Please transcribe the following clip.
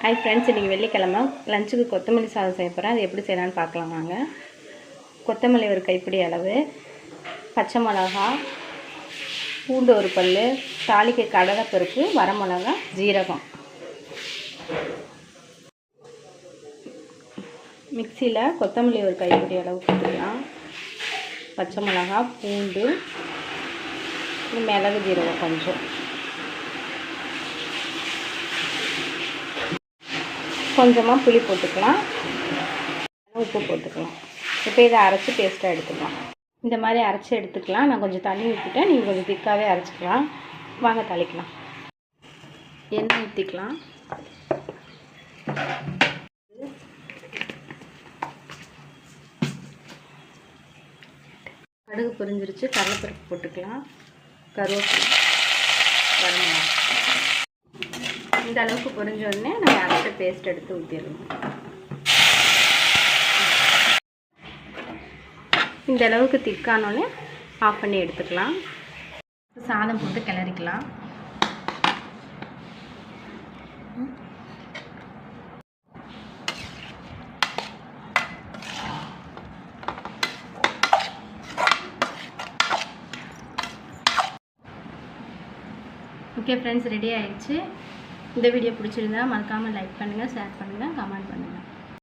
Hi friends, இன்றைக்கி வெள்ளிக்கிழமை லஞ்சுக்கு கொத்தமல்லி சாதம் செய்ய போகிறேன். அது எப்படி செய்யலான்னு பார்க்கலாம் வாங்க. கொத்தமல்லி ஒரு கைப்பிடி அளவு, பச்சை மிளகா, பூண்டு ஒரு பல், தாளிக்கு கடலைப்பருப்பு, வரமிளகா, ஜீரகம். மிக்சியில் கொத்தமல்லி ஒரு கைப்பிடி அளவு போட்டுக்கலாம். பச்சை மிளகா, பூண்டு, மிளகு, ஜீரகம் கொஞ்சம், கொஞ்சமாக புளி போட்டுக்கலாம், உப்பு போட்டுக்கலாம். இப்போ இதை அரைச்சி பேஸ்ட்டாக எடுத்துக்கலாம். இந்த மாதிரி அரைச்சி எடுத்துக்கலாம். நான் கொஞ்சம் தண்ணி ஊற்றிட்டேன், நீங்கள் கொஞ்சம் திக்காகவே அரைச்சிக்கலாம். வாங்க தாளிக்கலாம். எண்ணெய் ஊற்றிக்கலாம். கடுகு பொரிஞ்சிருச்சு, கடலைப்பருப்பு போட்டுக்கலாம், கருவேப்பிலை, வரமிளகா. இந்த அளவுக்கு பொரிஞ்ச உடனே நம்ம அரைச்ச பேஸ்ட் எடுத்து ஊற்றிடணும். இந்த அளவுக்கு திக்கானோடனே ஆஃப் பண்ணி எடுத்துக்கலாம். சாதம் போட்டு கிளறிக்கலாம். ஓகே ஃப்ரெண்ட்ஸ், ரெடி ஆகிடுச்சு. இந்த வீடியோ பிடிச்சிருந்தா மறக்காமல் லைக் பண்ணுங்கள், ஷேர் பண்ணுங்கள், கமெண்ட் பண்ணுங்கள்.